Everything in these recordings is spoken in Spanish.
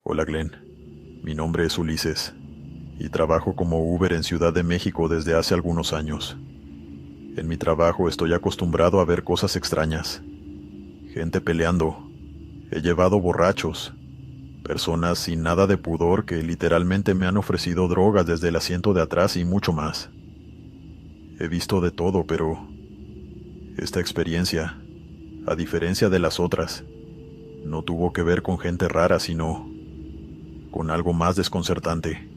Hola Glenn, mi nombre es Ulises y trabajo como Uber en Ciudad de México desde hace algunos años. En mi trabajo estoy acostumbrado a ver cosas extrañas, gente peleando, he llevado borrachos, personas sin nada de pudor que literalmente me han ofrecido drogas desde el asiento de atrás y mucho más. He visto de todo, pero esta experiencia, a diferencia de las otras, no tuvo que ver con gente rara, sino con algo más desconcertante.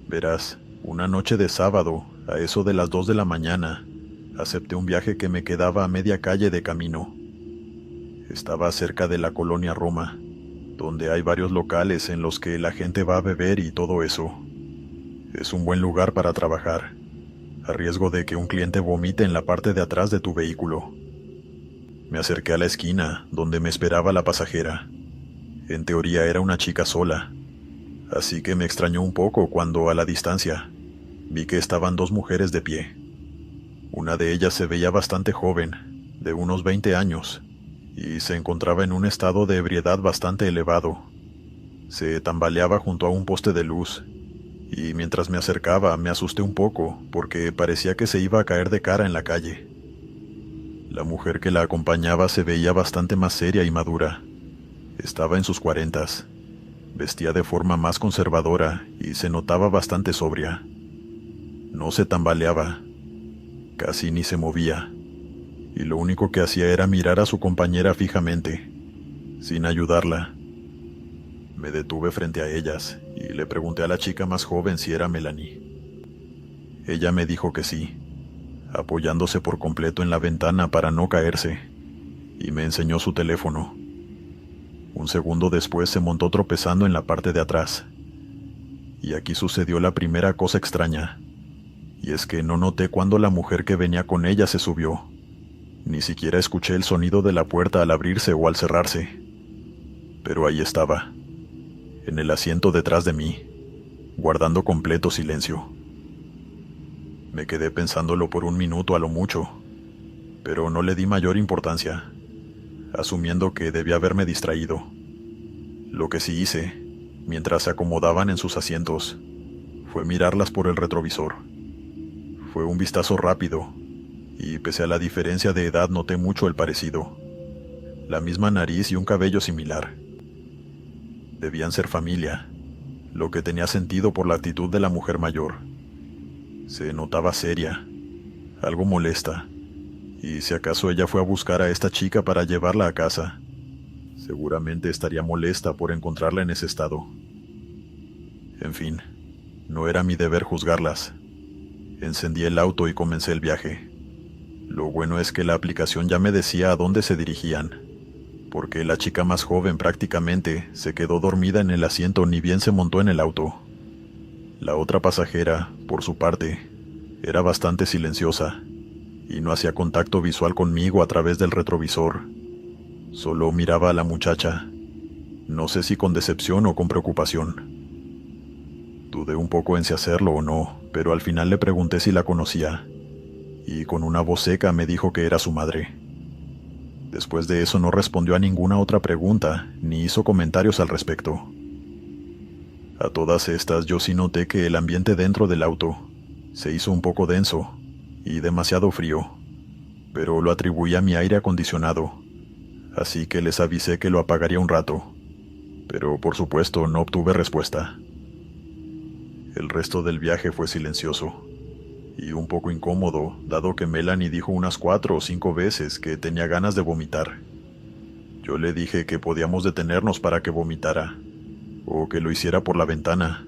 Verás, una noche de sábado, a eso de las 2 de la mañana, acepté un viaje que me quedaba a media calle de camino. Estaba cerca de la colonia Roma, donde hay varios locales en los que la gente va a beber y todo eso. Es un buen lugar para trabajar, a riesgo de que un cliente vomite en la parte de atrás de tu vehículo. Me acerqué a la esquina, donde me esperaba la pasajera. En teoría era una chica sola, así que me extrañó un poco cuando, a la distancia, vi que estaban dos mujeres de pie. Una de ellas se veía bastante joven, de unos 20 años, y se encontraba en un estado de ebriedad bastante elevado. Se tambaleaba junto a un poste de luz, y mientras me acercaba me asusté un poco porque parecía que se iba a caer de cara en la calle. La mujer que la acompañaba se veía bastante más seria y madura. Estaba en sus cuarentas. Vestía de forma más conservadora y se notaba bastante sobria. No se tambaleaba, casi ni se movía, y lo único que hacía era mirar a su compañera fijamente, sin ayudarla. Me detuve frente a ellas y le pregunté a la chica más joven si era Melanie. Ella me dijo que sí, apoyándose por completo en la ventana para no caerse, y me enseñó su teléfono. Un segundo después se montó tropezando en la parte de atrás. Y aquí sucedió la primera cosa extraña, y es que no noté cuando la mujer que venía con ella se subió. Ni siquiera escuché el sonido de la puerta al abrirse o al cerrarse. Pero ahí estaba, en el asiento detrás de mí, guardando completo silencio. Me quedé pensándolo por un minuto a lo mucho, pero no le di mayor importancia, asumiendo que debía haberme distraído. Lo que sí hice, mientras se acomodaban en sus asientos, fue mirarlas por el retrovisor. Fue un vistazo rápido, y pese a la diferencia de edad noté mucho el parecido. La misma nariz y un cabello similar. Debían ser familia, lo que tenía sentido por la actitud de la mujer mayor. Se notaba seria, algo molesta, y si acaso ella fue a buscar a esta chica para llevarla a casa, seguramente estaría molesta por encontrarla en ese estado. En fin, no era mi deber juzgarlas. Encendí el auto y comencé el viaje. Lo bueno es que la aplicación ya me decía a dónde se dirigían, porque la chica más joven prácticamente se quedó dormida en el asiento ni bien se montó en el auto. La otra pasajera, por su parte, era bastante silenciosa y no hacía contacto visual conmigo a través del retrovisor. Solo miraba a la muchacha, no sé si con decepción o con preocupación. Dudé un poco en si hacerlo o no, pero al final le pregunté si la conocía, y con una voz seca me dijo que era su madre. Después de eso no respondió a ninguna otra pregunta, ni hizo comentarios al respecto. A todas estas yo sí noté que el ambiente dentro del auto se hizo un poco denso y demasiado frío, pero lo atribuí a mi aire acondicionado, así que les avisé que lo apagaría un rato, pero por supuesto no obtuve respuesta. El resto del viaje fue silencioso y un poco incómodo, dado que Melanie dijo unas 4 o 5 veces que tenía ganas de vomitar. Yo le dije que podíamos detenernos para que vomitara, o que lo hiciera por la ventana,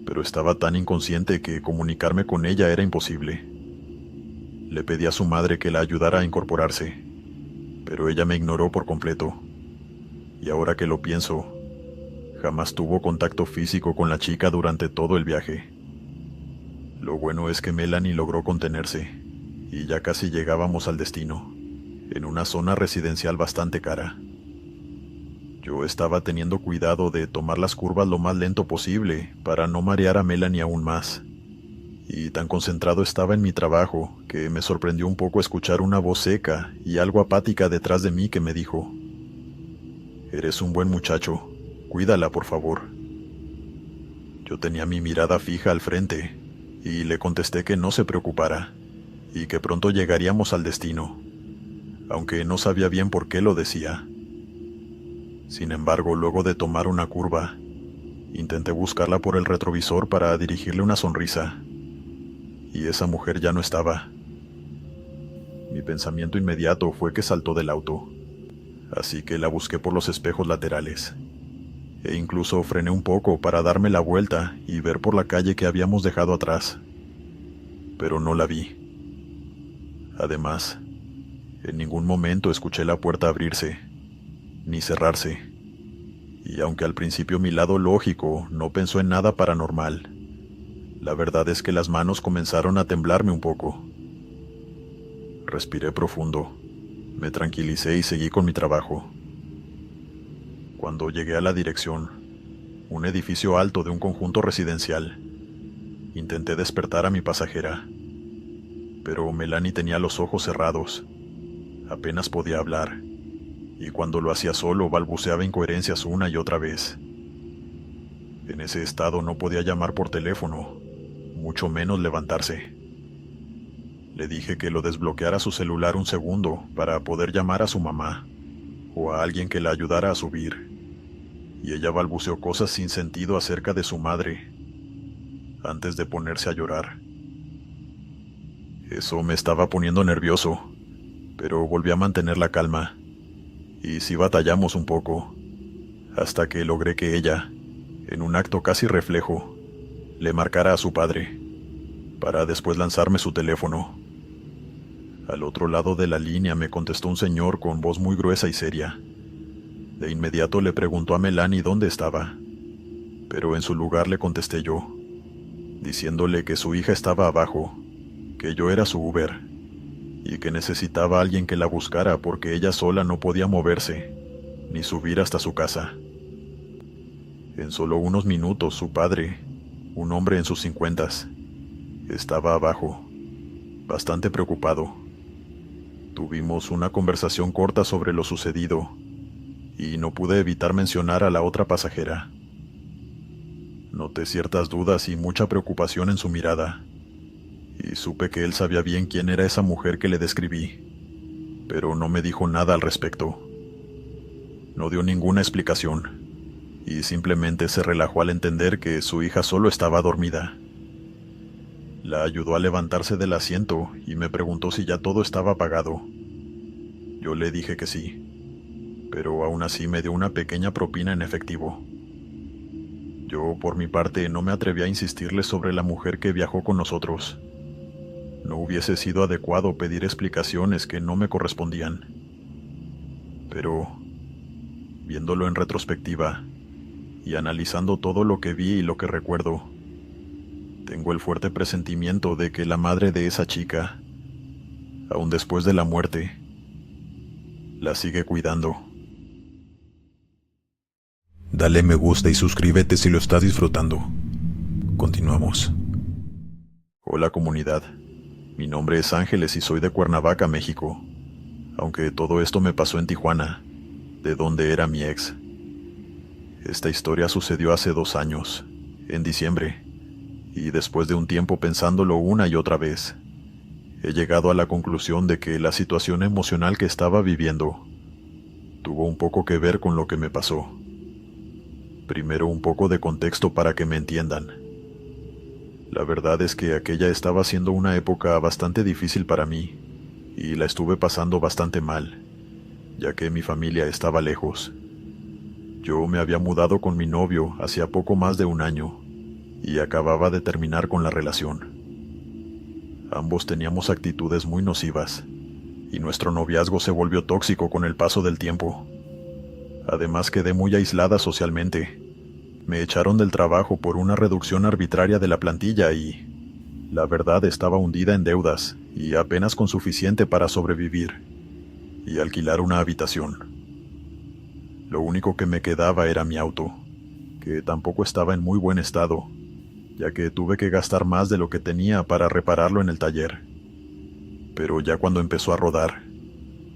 pero estaba tan inconsciente que comunicarme con ella era imposible. Le pedí a su madre que la ayudara a incorporarse, pero ella me ignoró por completo. Y ahora que lo pienso, jamás tuvo contacto físico con la chica durante todo el viaje. Lo bueno es que Melanie logró contenerse, y ya casi llegábamos al destino, en una zona residencial bastante cara. Yo estaba teniendo cuidado de tomar las curvas lo más lento posible para no marear a Melanie aún más. Y tan concentrado estaba en mi trabajo que me sorprendió un poco escuchar una voz seca y algo apática detrás de mí que me dijo: «Eres un buen muchacho, Cuídala, por favor. Yo tenía mi mirada fija al frente y le contesté que no se preocupara y que pronto llegaríamos al destino, aunque no sabía bien por qué lo decía. Sin embargo, luego de tomar una curva, intenté buscarla por el retrovisor para dirigirle una sonrisa, y esa mujer ya no estaba. Mi pensamiento inmediato fue que saltó del auto, así que la busqué por los espejos laterales, e incluso frené un poco para darme la vuelta y ver por la calle que habíamos dejado atrás, pero no la vi. Además, en ningún momento escuché la puerta abrirse, ni cerrarse, y aunque al principio mi lado lógico no pensó en nada paranormal, la verdad es que las manos comenzaron a temblarme un poco. Respiré profundo, me tranquilicé y seguí con mi trabajo. Cuando llegué a la dirección, un edificio alto de un conjunto residencial, intenté despertar a mi pasajera, pero Melanie tenía los ojos cerrados, apenas podía hablar, y cuando lo hacía solo balbuceaba incoherencias una y otra vez. En ese estado no podía llamar por teléfono, mucho menos levantarse. Le dije que lo desbloqueara su celular un segundo para poder llamar a su mamá o a alguien que la ayudara a subir, y ella balbuceó cosas sin sentido acerca de su madre antes de ponerse a llorar. Eso me estaba poniendo nervioso, pero volví a mantener la calma, y sí batallamos un poco, hasta que logré que ella, en un acto casi reflejo, le marcara a su padre, para después lanzarme su teléfono. Al otro lado de la línea me contestó un señor con voz muy gruesa y seria. De inmediato le preguntó a Melanie dónde estaba, pero en su lugar le contesté yo, diciéndole que su hija estaba abajo, que yo era su Uber, y que necesitaba a alguien que la buscara porque ella sola no podía moverse, ni subir hasta su casa. En solo unos minutos su padre, un hombre en sus 50s, estaba abajo, bastante preocupado. Tuvimos una conversación corta sobre lo sucedido, y no pude evitar mencionar a la otra pasajera. Noté ciertas dudas y mucha preocupación en su mirada, y supe que él sabía bien quién era esa mujer que le describí, pero no me dijo nada al respecto. No dio ninguna explicación, y simplemente se relajó al entender que su hija solo estaba dormida. La ayudó a levantarse del asiento y me preguntó si ya todo estaba pagado. Yo le dije que sí, pero aún así me dio una pequeña propina en efectivo. Yo, por mi parte, no me atreví a insistirle sobre la mujer que viajó con nosotros. No hubiese sido adecuado pedir explicaciones que no me correspondían. Pero, viéndolo en retrospectiva, y analizando todo lo que vi y lo que recuerdo, tengo el fuerte presentimiento de que la madre de esa chica, aún después de la muerte, la sigue cuidando. Dale me gusta y suscríbete si lo estás disfrutando. Continuamos. Hola comunidad, mi nombre es Ángeles y soy de Cuernavaca, México, aunque todo esto me pasó en Tijuana, de donde era mi ex. Esta historia sucedió hace 2 años, en diciembre, y después de un tiempo pensándolo una y otra vez, he llegado a la conclusión de que la situación emocional que estaba viviendo tuvo un poco que ver con lo que me pasó. Primero un poco de contexto para que me entiendan. La verdad es que aquella estaba siendo una época bastante difícil para mí, y la estuve pasando bastante mal, ya que mi familia estaba lejos. Yo me había mudado con mi novio hacía poco más de 1 año, y acababa de terminar con la relación. Ambos teníamos actitudes muy nocivas, y nuestro noviazgo se volvió tóxico con el paso del tiempo. Además quedé muy aislada socialmente. Me echaron del trabajo por una reducción arbitraria de la plantilla y, la verdad, estaba hundida en deudas y apenas con suficiente para sobrevivir y alquilar una habitación. Lo único que me quedaba era mi auto, que tampoco estaba en muy buen estado, ya que tuve que gastar más de lo que tenía para repararlo en el taller. Pero ya cuando empezó a rodar,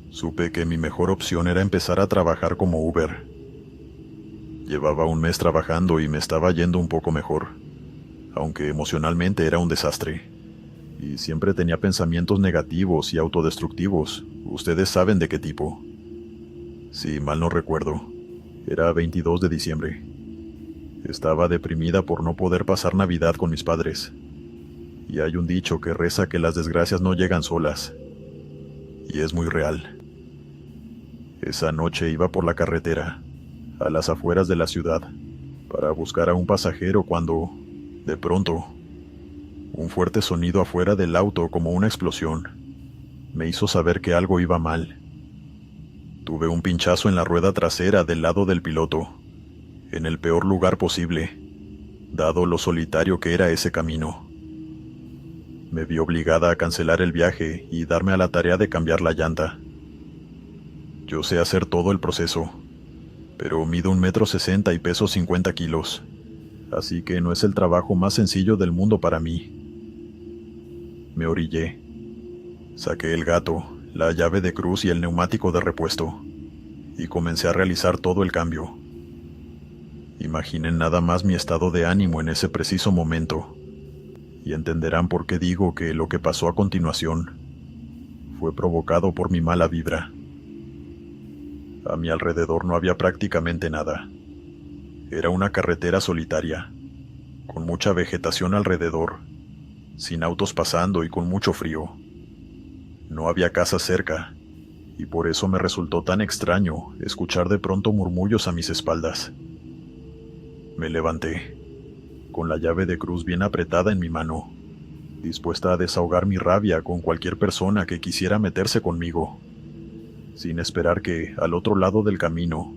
supe que mi mejor opción era empezar a trabajar como Uber. Llevaba un mes trabajando y me estaba yendo un poco mejor, aunque emocionalmente era un desastre. Y siempre tenía pensamientos negativos y autodestructivos. Ustedes saben de qué tipo. Si mal no recuerdo, era 22 de diciembre. Estaba deprimida por no poder pasar Navidad con mis padres. Y hay un dicho que reza que las desgracias no llegan solas. Y es muy real. Esa noche iba por la carretera, a las afueras de la ciudad, para buscar a un pasajero cuando, de pronto, un fuerte sonido afuera del auto como una explosión me hizo saber que algo iba mal. Tuve un pinchazo en la rueda trasera del lado del piloto, en el peor lugar posible, dado lo solitario que era ese camino. Me vi obligada a cancelar el viaje y darme a la tarea de cambiar la llanta. Yo sé hacer todo el proceso, pero mido 1,60 m y peso 50 kilos, así que no es el trabajo más sencillo del mundo para mí. Me orillé. Saqué el gato, la llave de cruz y el neumático de repuesto, y comencé a realizar todo el cambio. Imaginen nada más mi estado de ánimo en ese preciso momento, y entenderán por qué digo que lo que pasó a continuación fue provocado por mi mala vibra. A mi alrededor no había prácticamente nada. Era una carretera solitaria, con mucha vegetación alrededor, sin autos pasando y con mucho frío. No había casas cerca, y por eso me resultó tan extraño escuchar de pronto murmullos a mis espaldas. Me levanté, con la llave de cruz bien apretada en mi mano, dispuesta a desahogar mi rabia con cualquier persona que quisiera meterse conmigo, sin esperar que, al otro lado del camino,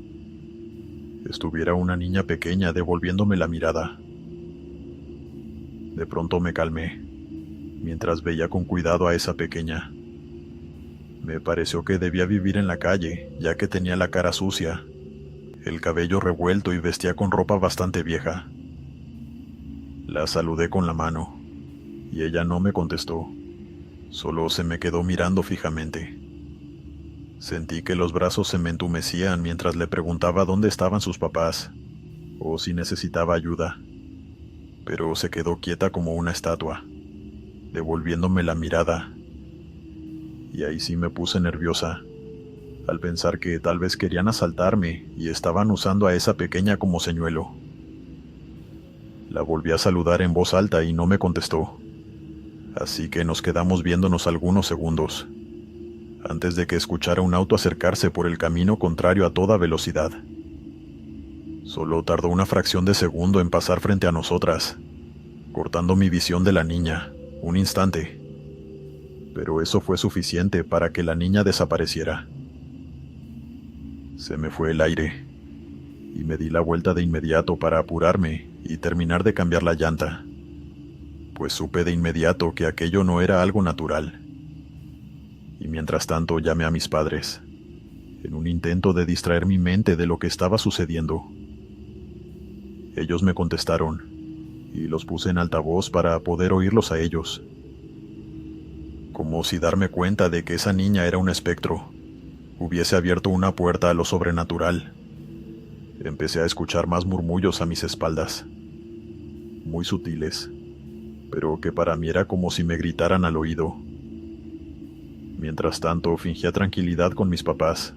estuviera una niña pequeña devolviéndome la mirada. De pronto me calmé, mientras veía con cuidado a esa pequeña. Me pareció que debía vivir en la calle, ya que tenía la cara sucia, el cabello revuelto y vestía con ropa bastante vieja. La saludé con la mano, y ella no me contestó, solo se me quedó mirando fijamente. Sentí que los brazos se me entumecían mientras le preguntaba dónde estaban sus papás, o si necesitaba ayuda, pero se quedó quieta como una estatua, devolviéndome la mirada. Y ahí sí me puse nerviosa, al pensar que tal vez querían asaltarme y estaban usando a esa pequeña como señuelo. La volví a saludar en voz alta y no me contestó, así que nos quedamos viéndonos algunos segundos, antes de que escuchara un auto acercarse por el camino contrario a toda velocidad. Solo tardó una fracción de segundo en pasar frente a nosotras, cortando mi visión de la niña, un instante. Pero eso fue suficiente para que la niña desapareciera. Se me fue el aire, y me di la vuelta de inmediato para apurarme y terminar de cambiar la llanta, pues supe de inmediato que aquello no era algo natural. Y mientras tanto llamé a mis padres, en un intento de distraer mi mente de lo que estaba sucediendo. Ellos me contestaron, y los puse en altavoz para poder oírlos a ellos. Como si darme cuenta de que esa niña era un espectro hubiese abierto una puerta a lo sobrenatural. Empecé a escuchar más murmullos a mis espaldas, muy sutiles, pero que para mí era como si me gritaran al oído. Mientras tanto, fingía tranquilidad con mis papás,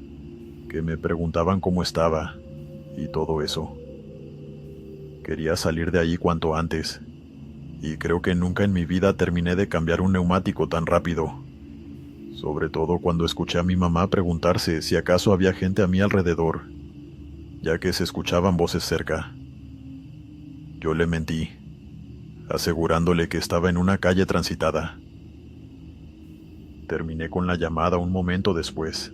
que me preguntaban cómo estaba, y todo eso. Quería salir de ahí cuanto antes, y creo que nunca en mi vida terminé de cambiar un neumático tan rápido, sobre todo cuando escuché a mi mamá preguntarse si acaso había gente a mi alrededor, ya que se escuchaban voces cerca. Yo le mentí, asegurándole que estaba en una calle transitada. Terminé con la llamada un momento después.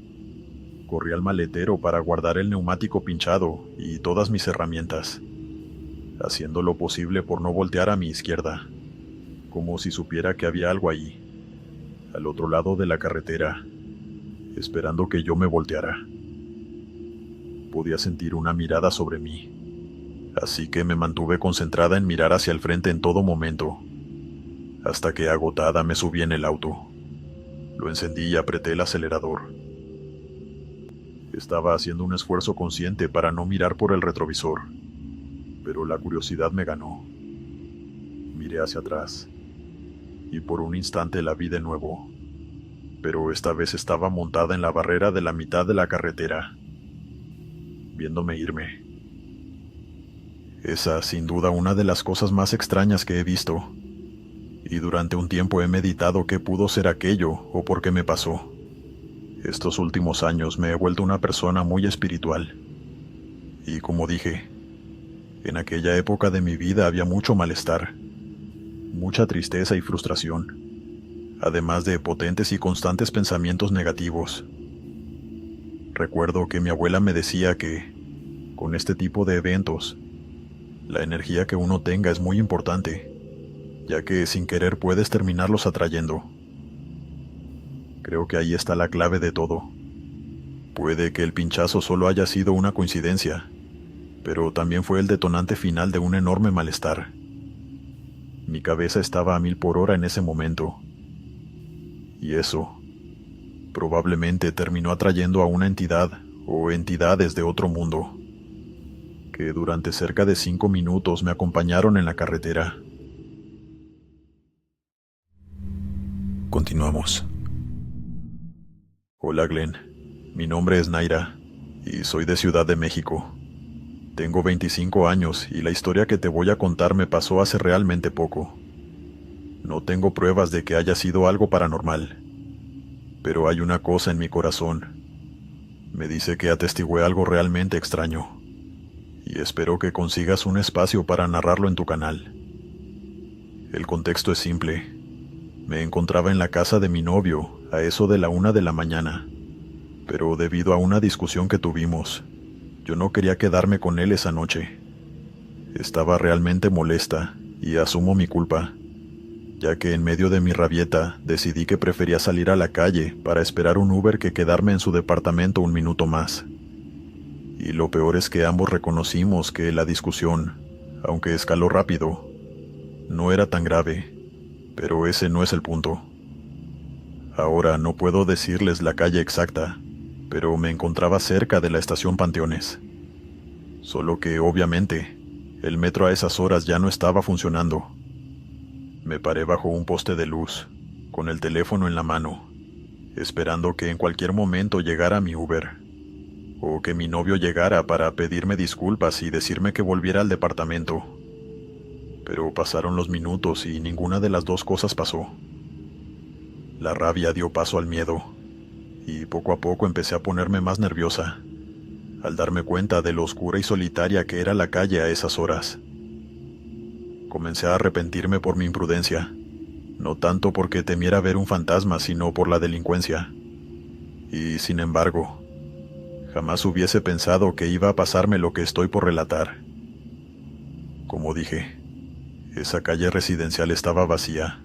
Corrí al maletero para guardar el neumático pinchado y todas mis herramientas, haciendo lo posible por no voltear a mi izquierda, como si supiera que había algo ahí, al otro lado de la carretera, esperando que yo me volteara. Podía sentir una mirada sobre mí, así que me mantuve concentrada en mirar hacia el frente en todo momento, hasta que agotada me subí en el auto. Lo encendí y apreté el acelerador. Estaba haciendo un esfuerzo consciente para no mirar por el retrovisor, pero la curiosidad me ganó. Miré hacia atrás, y por un instante la vi de nuevo, pero esta vez estaba montada en la barrera de la mitad de la carretera, viéndome irme. Esa, sin duda, una de las cosas más extrañas que he visto, y durante un tiempo he meditado qué pudo ser aquello o por qué me pasó. Estos últimos años me he vuelto una persona muy espiritual, y como dije, en aquella época de mi vida había mucho malestar, mucha tristeza y frustración, además de potentes y constantes pensamientos negativos. Recuerdo que mi abuela me decía que, con este tipo de eventos, la energía que uno tenga es muy importante, ya que sin querer puedes terminarlos atrayendo. Creo que ahí está la clave de todo. Puede que el pinchazo solo haya sido una coincidencia, pero también fue el detonante final de un enorme malestar. Mi cabeza estaba a 1000 por hora en ese momento, y eso probablemente terminó atrayendo a una entidad o entidades de otro mundo, que durante cerca de 5 minutos me acompañaron en la carretera. Continuamos. Hola Glenn, mi nombre es Naira, y soy de Ciudad de México. Tengo 25 años y la historia que te voy a contar me pasó hace realmente poco. No tengo pruebas de que haya sido algo paranormal, pero hay una cosa en mi corazón. Me dice que atestigué algo realmente extraño, y espero que consigas un espacio para narrarlo en tu canal. El contexto es simple. Me encontraba en la casa de mi novio a eso de la 1 de la mañana, pero debido a una discusión que tuvimos, yo no quería quedarme con él esa noche. Estaba realmente molesta y asumo mi culpa, ya que en medio de mi rabieta decidí que prefería salir a la calle para esperar un Uber que quedarme en su departamento un minuto más. Y lo peor es que ambos reconocimos que la discusión, aunque escaló rápido, no era tan grave, pero ese no es el punto. Ahora no puedo decirles la calle exacta, pero me encontraba cerca de la estación Panteones. Solo que, obviamente, el metro a esas horas ya no estaba funcionando. Me paré bajo un poste de luz, con el teléfono en la mano, esperando que en cualquier momento llegara mi Uber, o que mi novio llegara para pedirme disculpas y decirme que volviera al departamento. Pero pasaron los minutos y ninguna de las dos cosas pasó. La rabia dio paso al miedo, y poco a poco empecé a ponerme más nerviosa, al darme cuenta de lo oscura y solitaria que era la calle a esas horas. Comencé a arrepentirme por mi imprudencia, no tanto porque temiera ver un fantasma, sino por la delincuencia. Y, sin embargo, jamás hubiese pensado que iba a pasarme lo que estoy por relatar. Como dije, esa calle residencial estaba vacía.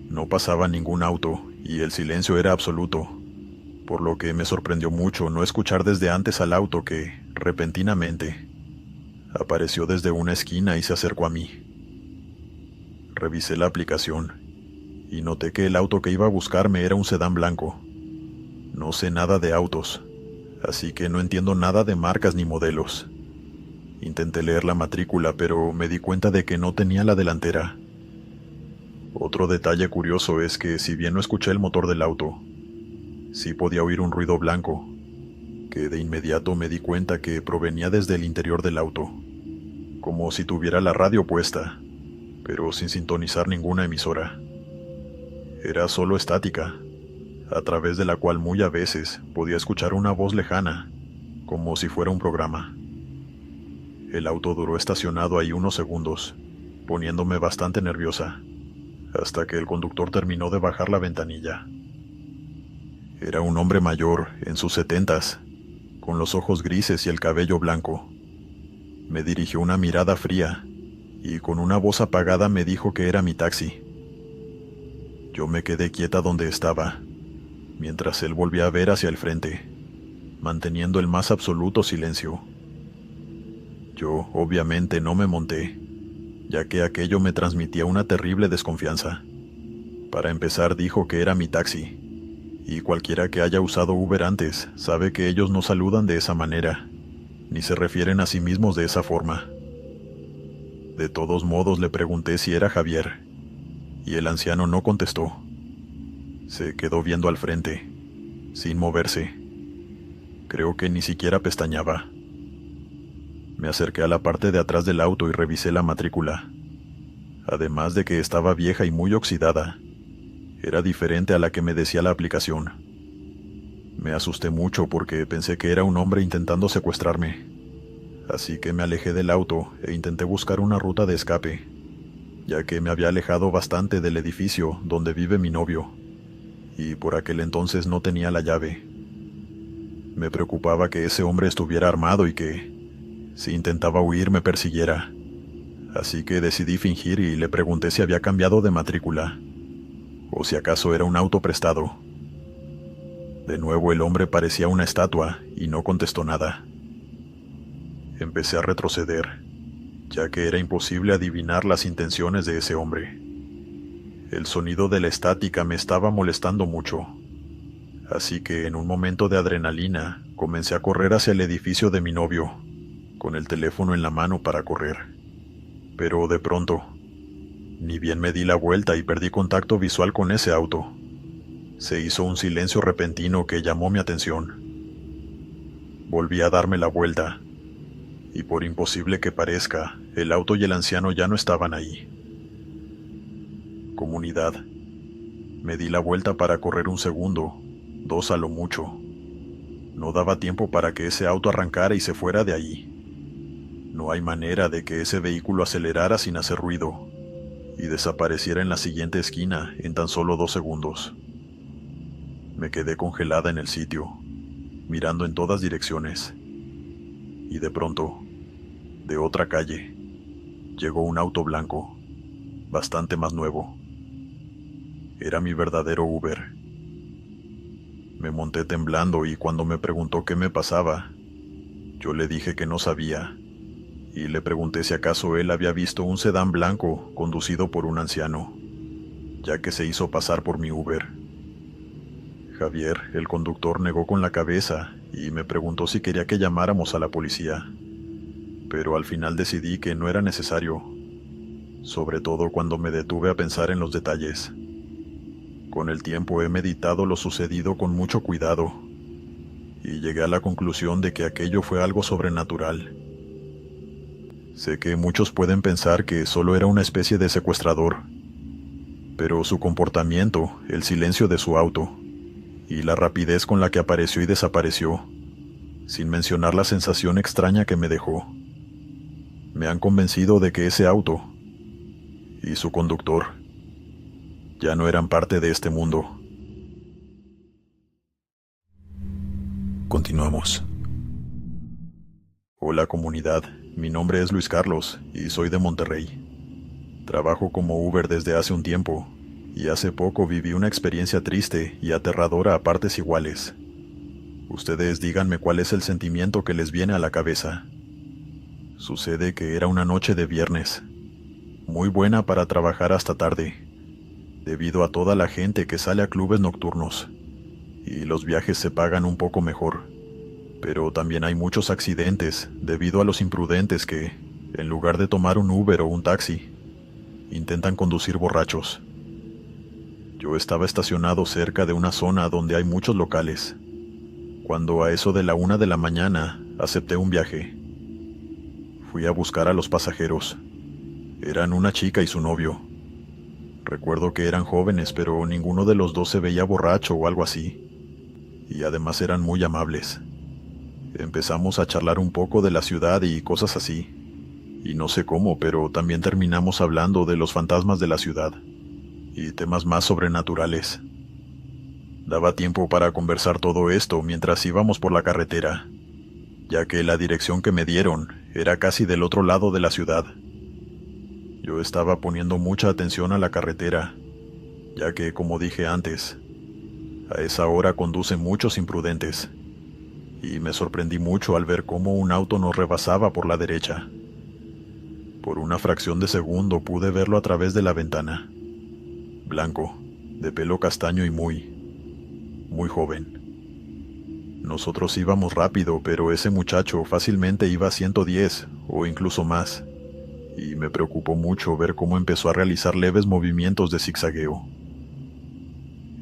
No pasaba ningún auto y el silencio era absoluto, por lo que me sorprendió mucho no escuchar desde antes al auto que, repentinamente, apareció desde una esquina y se acercó a mí. Revisé la aplicación y noté que el auto que iba a buscarme era un sedán blanco. No sé nada de autos, así que no entiendo nada de marcas ni modelos. Intenté leer la matrícula, pero me di cuenta de que no tenía la delantera. Otro detalle curioso es que, si bien no escuché el motor del auto, sí podía oír un ruido blanco, que de inmediato me di cuenta que provenía desde el interior del auto, como si tuviera la radio puesta, pero sin sintonizar ninguna emisora. Era solo estática, a través de la cual muy a veces podía escuchar una voz lejana, como si fuera un programa. El auto duró estacionado ahí unos segundos, poniéndome bastante nerviosa, hasta que el conductor terminó de bajar la ventanilla. Era un hombre mayor, en sus 70s, con los ojos grises y el cabello blanco. Me dirigió una mirada fría, y con una voz apagada me dijo que era mi taxi. Yo me quedé quieta donde estaba, mientras él volvía a ver hacia el frente, manteniendo el más absoluto silencio. Yo, obviamente, no me monté, ya que aquello me transmitía una terrible desconfianza. Para empezar, dijo que era mi taxi, Y cualquiera que haya usado Uber antes sabe que ellos no saludan de esa manera, ni se refieren a sí mismos de esa forma. De todos modos le pregunté si era Javier, y el anciano no contestó. Se quedó viendo al frente, sin moverse. Creo que ni siquiera pestañaba. Me acerqué a la parte de atrás del auto y revisé la matrícula. Además de que estaba vieja y muy oxidada, era diferente a la que me decía la aplicación. Me asusté mucho porque pensé que era un hombre intentando secuestrarme. Así que me alejé del auto e intenté buscar una ruta de escape, ya que me había alejado bastante del edificio donde vive mi novio, y por aquel entonces no tenía la llave. Me preocupaba que ese hombre estuviera armado y que, si intentaba huir, me persiguiera. Así que decidí fingir y le pregunté si había cambiado de matrícula, o si acaso era un auto prestado. De nuevo el hombre parecía una estatua y no contestó nada. Empecé a retroceder, ya que era imposible adivinar las intenciones de ese hombre. El sonido de la estática me estaba molestando mucho, así que en un momento de adrenalina comencé a correr hacia el edificio de mi novio, con el teléfono en la mano para correr. Pero de pronto, ni bien me di la vuelta y perdí contacto visual con ese auto. Se hizo un silencio repentino que llamó mi atención. Volví a darme la vuelta, y por imposible que parezca, el auto y el anciano ya no estaban ahí. Comunidad. Me di la vuelta para correr un segundo, 2 a lo mucho. No daba tiempo para que ese auto arrancara y se fuera de allí. No hay manera de que ese vehículo acelerara sin hacer ruido y desapareciera en la siguiente esquina en tan solo 2 segundos. Me quedé congelada en el sitio, mirando en todas direcciones. Y de pronto, de otra calle, llegó un auto blanco, bastante más nuevo. Era mi verdadero Uber. Me monté temblando y cuando me preguntó qué me pasaba, yo le dije que no sabía, y le pregunté si acaso él había visto un sedán blanco conducido por un anciano, ya que se hizo pasar por mi Uber. Javier, el conductor, negó con la cabeza y me preguntó si quería que llamáramos a la policía, pero al final decidí que no era necesario, sobre todo cuando me detuve a pensar en los detalles. Con el tiempo he meditado lo sucedido con mucho cuidado y llegué a la conclusión de que aquello fue algo sobrenatural. Sé que muchos pueden pensar que solo era una especie de secuestrador, pero su comportamiento, el silencio de su auto y la rapidez con la que apareció y desapareció, sin mencionar la sensación extraña que me dejó, me han convencido de que ese auto y su conductor ya no eran parte de este mundo. Continuamos. Hola comunidad, mi nombre es Luis Carlos y soy de Monterrey. Trabajo como Uber desde hace un tiempo y hace poco viví una experiencia triste y aterradora a partes iguales. Ustedes díganme cuál es el sentimiento que les viene a la cabeza. Sucede que era una noche de viernes, muy buena para trabajar hasta tarde, debido a toda la gente que sale a clubes nocturnos, y los viajes se pagan un poco mejor, pero también hay muchos accidentes debido a los imprudentes que, en lugar de tomar un Uber o un taxi, intentan conducir borrachos. Yo estaba estacionado cerca de una zona donde hay muchos locales, cuando a eso de la 1 de la mañana acepté un viaje. Fui a buscar a los pasajeros. Eran una chica y su novio. Recuerdo que eran jóvenes, pero ninguno de los dos se veía borracho o algo así. Y además eran muy amables. Empezamos a charlar un poco de la ciudad y cosas así. Y no sé cómo, pero también terminamos hablando de los fantasmas de la ciudad y temas más sobrenaturales. Daba tiempo para conversar todo esto mientras íbamos por la carretera, ya que la dirección que me dieron era casi del otro lado de la ciudad. Yo estaba poniendo mucha atención a la carretera, ya que, como dije antes, a esa hora conducen muchos imprudentes, y me sorprendí mucho al ver cómo un auto nos rebasaba por la derecha. Por una fracción de segundo pude verlo a través de la ventana. Blanco, de pelo castaño y muy muy joven. Nosotros íbamos rápido, pero ese muchacho fácilmente iba a 110 o incluso más, y me preocupó mucho ver cómo empezó a realizar leves movimientos de zigzagueo.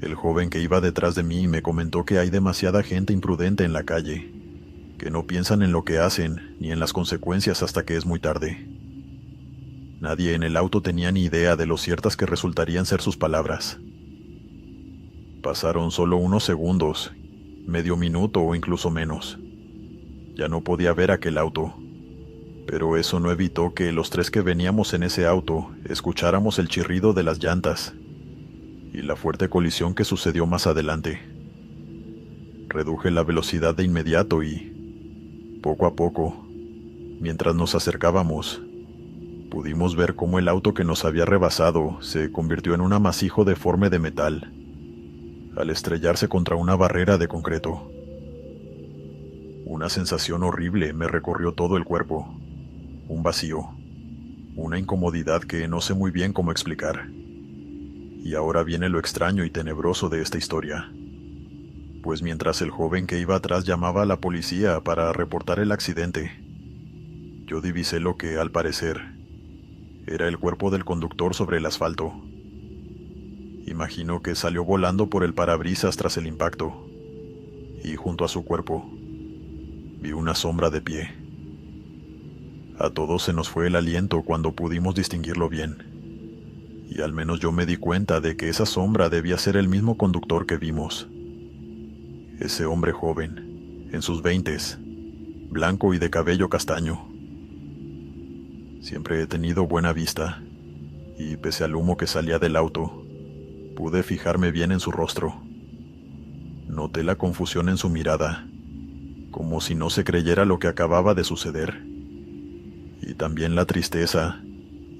El joven que iba detrás de mí me comentó que hay demasiada gente imprudente en la calle, que no piensan en lo que hacen ni en las consecuencias hasta que es muy tarde. Nadie en el auto tenía ni idea de lo ciertas que resultarían ser sus palabras. Pasaron solo unos segundos, medio minuto o incluso menos. Ya no podía ver aquel auto, pero eso no evitó que los tres que veníamos en ese auto escucháramos el chirrido de las llantas y la fuerte colisión que sucedió más adelante. Reduje la velocidad de inmediato y, poco a poco, mientras nos acercábamos, pudimos ver cómo el auto que nos había rebasado se convirtió en un amasijo deforme de metal, al estrellarse contra una barrera de concreto. Una sensación horrible me recorrió todo el cuerpo, un vacío, una incomodidad que no sé muy bien cómo explicar. Y ahora viene lo extraño y tenebroso de esta historia. Pues mientras el joven que iba atrás llamaba a la policía para reportar el accidente, yo divisé lo que, al parecer, era el cuerpo del conductor sobre el asfalto. Imagino que salió volando por el parabrisas tras el impacto, y junto a su cuerpo, vi una sombra de pie. A todos se nos fue el aliento cuando pudimos distinguirlo bien, y al menos yo me di cuenta de que esa sombra debía ser el mismo conductor que vimos. Ese hombre joven, en sus 20s, blanco y de cabello castaño. Siempre he tenido buena vista, y pese al humo que salía del auto, pude fijarme bien en su rostro. Noté la confusión en su mirada, como si no se creyera lo que acababa de suceder, y también la tristeza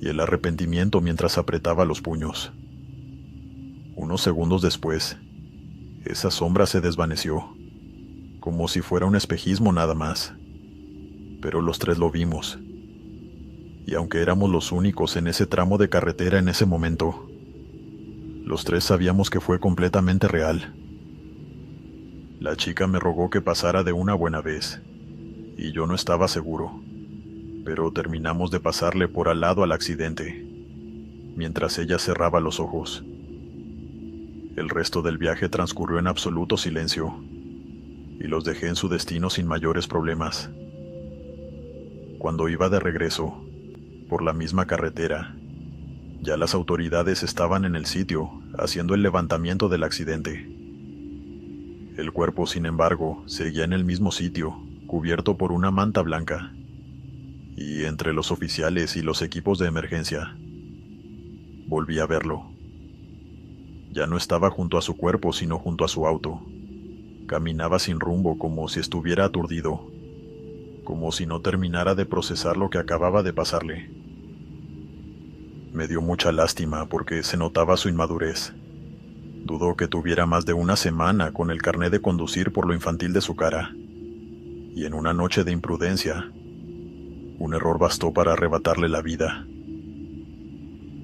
y el arrepentimiento mientras apretaba los puños. Unos segundos después, esa sombra se desvaneció, como si fuera un espejismo nada más, pero los tres lo vimos, y aunque éramos los únicos en ese tramo de carretera en ese momento, los tres sabíamos que fue completamente real. La chica me rogó que pasara de una buena vez, y yo no estaba seguro, pero terminamos de pasarle por al lado al accidente, mientras ella cerraba los ojos. El resto del viaje transcurrió en absoluto silencio, y los dejé en su destino sin mayores problemas. Cuando iba de regreso, por la misma carretera, ya las autoridades estaban en el sitio, haciendo el levantamiento del accidente. El cuerpo, sin embargo, seguía en el mismo sitio, cubierto por una manta blanca, y entre los oficiales y los equipos de emergencia, volví a verlo. Ya no estaba junto a su cuerpo, sino junto a su auto. Caminaba sin rumbo, como si estuviera aturdido, como si no terminara de procesar lo que acababa de pasarle. Me dio mucha lástima porque se notaba su inmadurez. Dudó que tuviera más de una semana con el carné de conducir por lo infantil de su cara, y en una noche de imprudencia, un error bastó para arrebatarle la vida.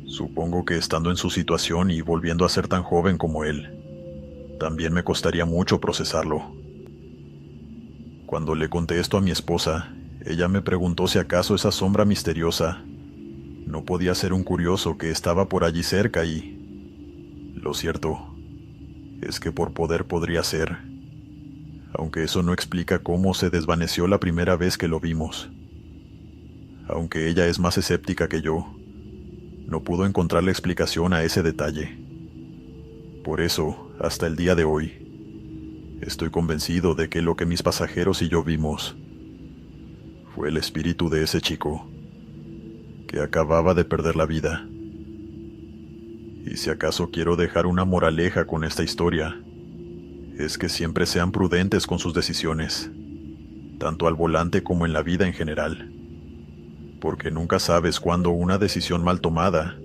Supongo que estando en su situación y volviendo a ser tan joven como él, también me costaría mucho procesarlo. Cuando le conté esto a mi esposa, ella me preguntó si acaso esa sombra misteriosa no podía ser un curioso que estaba por allí cerca y... Lo cierto es que por poder podría ser, aunque eso no explica cómo se desvaneció la primera vez que lo vimos. Aunque ella es más escéptica que yo, no pudo encontrarle explicación a ese detalle. Por eso, hasta el día de hoy, estoy convencido de que lo que mis pasajeros y yo vimos fue el espíritu de ese chico que acababa de perder la vida. Y si acaso quiero dejar una moraleja con esta historia, es que siempre sean prudentes con sus decisiones, tanto al volante como en la vida en general, porque nunca sabes cuándo una decisión mal tomada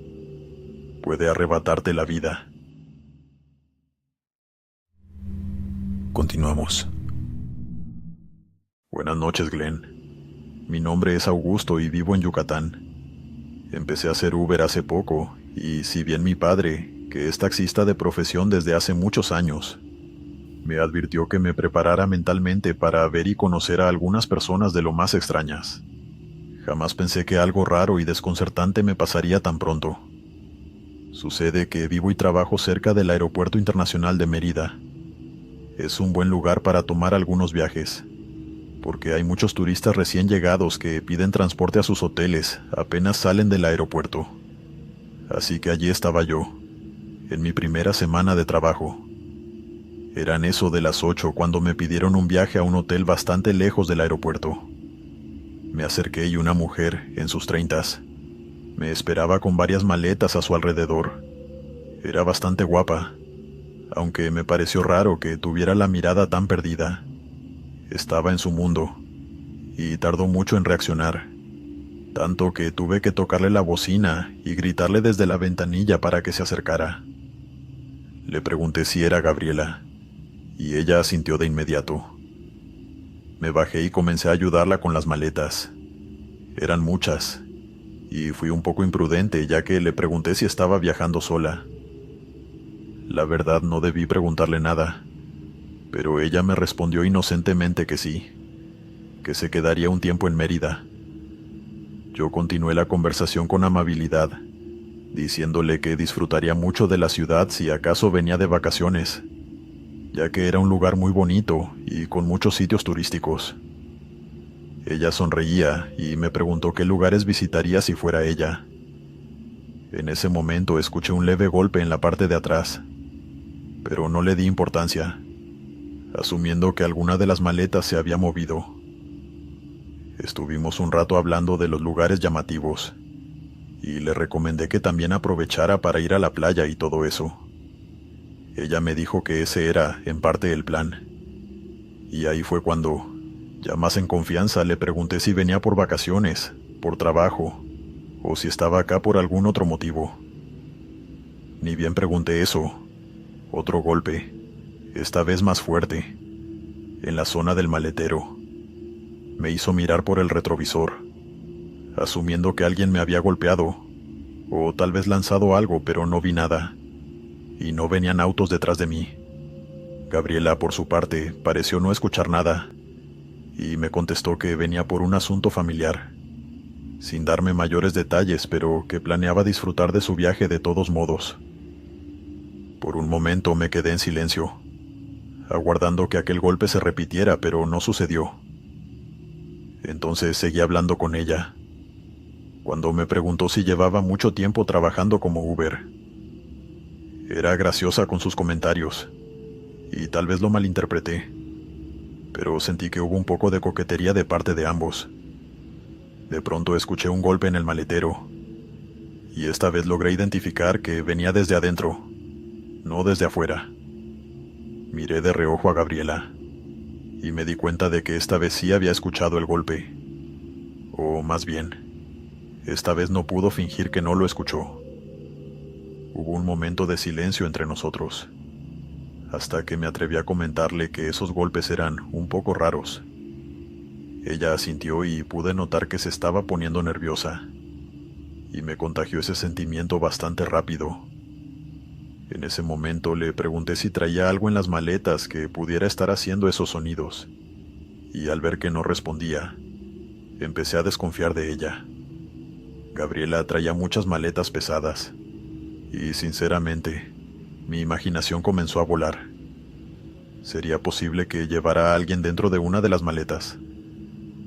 puede arrebatarte la vida. Continuamos. Buenas noches, Glenn. Mi nombre es Augusto y vivo en Yucatán. Empecé a hacer Uber hace poco, y si bien mi padre, que es taxista de profesión desde hace muchos años, Me advirtió que me preparara mentalmente para ver y conocer a algunas personas de lo más extrañas. Jamás pensé que algo raro y desconcertante me pasaría tan pronto. Sucede que vivo y trabajo cerca del Aeropuerto Internacional de Mérida. Es un buen lugar para tomar algunos viajes, porque hay muchos turistas recién llegados que piden transporte a sus hoteles apenas salen del aeropuerto. Así que allí estaba yo, en mi primera semana de trabajo. Eran eso de las 8 cuando me pidieron un viaje a un hotel bastante lejos del aeropuerto. Me acerqué y una mujer, en sus 30s, me esperaba con varias maletas a su alrededor. Era bastante guapa, aunque me pareció raro que tuviera la mirada tan perdida. Estaba en su mundo, y tardó mucho en reaccionar, tanto que tuve que tocarle la bocina y gritarle desde la ventanilla para que se acercara. Le pregunté si era Gabriela, y ella asintió de inmediato. Me bajé y comencé a ayudarla con las maletas. Eran muchas, y fui un poco imprudente ya que le pregunté si estaba viajando sola. La verdad no debí preguntarle nada, pero ella me respondió inocentemente que sí, que se quedaría un tiempo en Mérida. Yo continué la conversación con amabilidad, diciéndole que disfrutaría mucho de la ciudad si acaso venía de vacaciones, ya que era un lugar muy bonito y con muchos sitios turísticos. Ella sonreía y me preguntó qué lugares visitaría si fuera ella. En ese momento escuché un leve golpe en la parte de atrás, pero no le di importancia, asumiendo que alguna de las maletas se había movido. Estuvimos un rato hablando de los lugares llamativos, y le recomendé que también aprovechara para ir a la playa y todo eso. Ella me dijo que ese era, en parte, el plan. Y ahí fue cuando, ya más en confianza, le pregunté si venía por vacaciones, por trabajo, o si estaba acá por algún otro motivo. Ni bien pregunté eso, otro golpe, esta vez más fuerte, en la zona del maletero. Me hizo mirar por el retrovisor, asumiendo que alguien me había golpeado, o tal vez lanzado algo, pero no vi nada. Y no venían autos detrás de mí. Gabriela, por su parte, pareció no escuchar nada, y me contestó que venía por un asunto familiar, sin darme mayores detalles, pero que planeaba disfrutar de su viaje de todos modos. Por un momento me quedé en silencio, aguardando que aquel golpe se repitiera, pero no sucedió. Entonces seguí hablando con ella, cuando me preguntó si llevaba mucho tiempo trabajando como Uber. Era graciosa con sus comentarios, y tal vez lo malinterpreté, pero sentí que hubo un poco de coquetería de parte de ambos. De pronto escuché un golpe en el maletero, y esta vez logré identificar que venía desde adentro, no desde afuera. Miré de reojo a Gabriela, y me di cuenta de que esta vez sí había escuchado el golpe, o más bien, esta vez no pudo fingir que no lo escuchó. Hubo un momento de silencio entre nosotros, hasta que me atreví a comentarle que esos golpes eran un poco raros. Ella asintió y pude notar que se estaba poniendo nerviosa, y me contagió ese sentimiento bastante rápido. En ese momento le pregunté si traía algo en las maletas que pudiera estar haciendo esos sonidos, y al ver que no respondía, empecé a desconfiar de ella. Gabriela traía muchas maletas pesadas, y sinceramente, mi imaginación comenzó a volar. ¿Sería posible que llevara a alguien dentro de una de las maletas?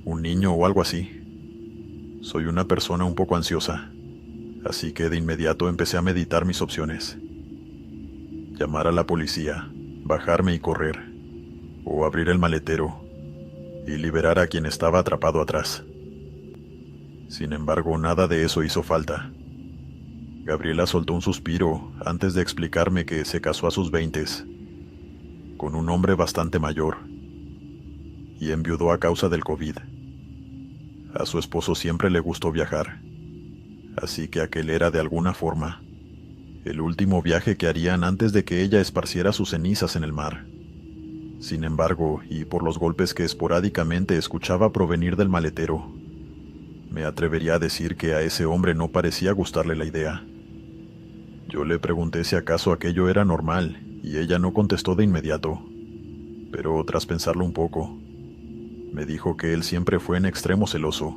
¿Un niño o algo así? Soy una persona un poco ansiosa, así que de inmediato empecé a meditar mis opciones. Llamar a la policía, bajarme y correr, o abrir el maletero y liberar a quien estaba atrapado atrás. Sin embargo, nada de eso hizo falta. Gabriela soltó un suspiro antes de explicarme que se casó a sus 20s, con un hombre bastante mayor, y enviudó a causa del COVID. A su esposo siempre le gustó viajar, así que aquel era de alguna forma el último viaje que harían antes de que ella esparciera sus cenizas en el mar. Sin embargo, y por los golpes que esporádicamente escuchaba provenir del maletero, me atrevería a decir que a ese hombre no parecía gustarle la idea. Yo le pregunté si acaso aquello era normal, y ella no contestó de inmediato. pero tras pensarlo un poco, me dijo que él siempre fue en extremo celoso,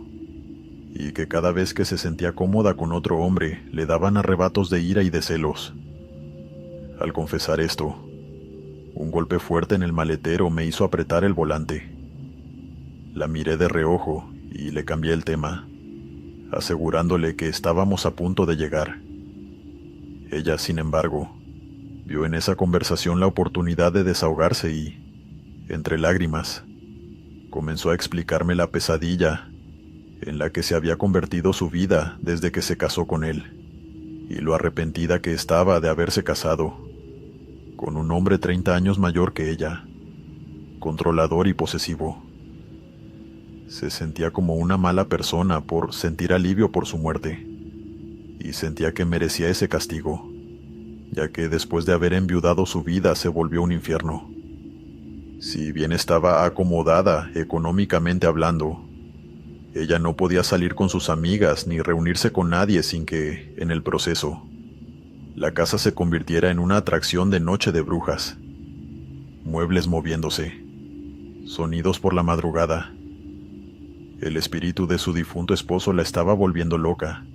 y que cada vez que se sentía cómoda con otro hombre le daban arrebatos de ira y de celos. Al confesar esto, un golpe fuerte en el maletero me hizo apretar el volante. La miré de reojo y le cambié el tema, asegurándole que estábamos a punto de llegar. Ella, sin embargo, vio en esa conversación la oportunidad de desahogarse y, entre lágrimas, comenzó a explicarme la pesadilla en la que se había convertido su vida desde que se casó con él, y lo arrepentida que estaba de haberse casado con un hombre 30 años mayor que ella, controlador y posesivo. Se sentía como una mala persona por sentir alivio por su muerte, y sentía que merecía ese castigo, ya que después de haber enviudado su vida se volvió un infierno. Si bien estaba acomodada económicamente hablando, ella no podía salir con sus amigas ni reunirse con nadie sin que, en el proceso, la casa se convirtiera en una atracción de noche de brujas. Muebles moviéndose, sonidos por la madrugada. El espíritu de su difunto esposo la estaba volviendo loca,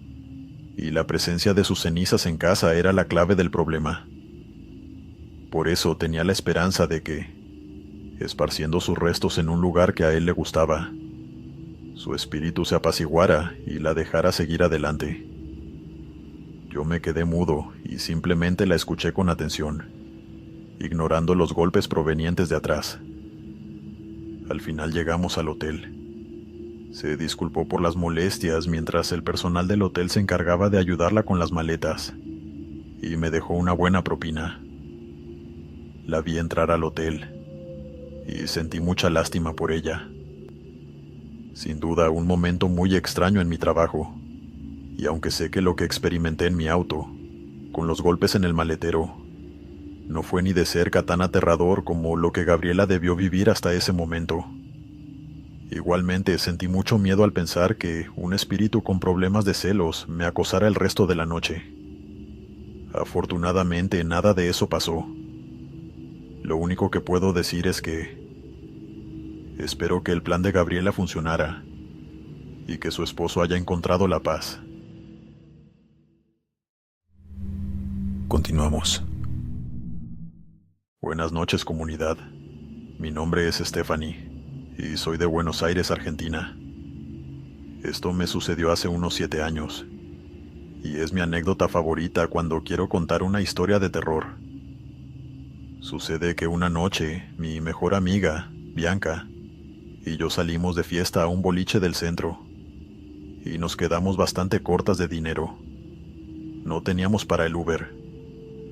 y la presencia de sus cenizas en casa era la clave del problema. Por eso tenía la esperanza de que, esparciendo sus restos en un lugar que a él le gustaba, su espíritu se apaciguara y la dejara seguir adelante. Yo me quedé mudo y simplemente la escuché con atención, ignorando los golpes provenientes de atrás. Al final llegamos al hotel. Se disculpó por las molestias mientras el personal del hotel se encargaba de ayudarla con las maletas, y me dejó una buena propina. La vi entrar al hotel, y sentí mucha lástima por ella. Sin duda, un momento muy extraño en mi trabajo, y aunque sé que lo que experimenté en mi auto, con los golpes en el maletero, no fue ni de cerca tan aterrador como lo que Gabriela debió vivir hasta ese momento. Igualmente sentí mucho miedo al pensar que un espíritu con problemas de celos me acosara el resto de la noche. Afortunadamente nada de eso pasó. Lo único que puedo decir es que espero que el plan de Gabriela funcionara y que su esposo haya encontrado la paz. Continuamos. Buenas noches, comunidad. Mi nombre es Stephanie y soy de Buenos Aires, Argentina. Esto me sucedió hace unos 7 años y es mi anécdota favorita cuando quiero contar una historia de terror. Sucede que una noche mi mejor amiga, Bianca, y yo salimos de fiesta a un boliche del centro y nos quedamos bastante cortas de dinero. No teníamos para el Uber,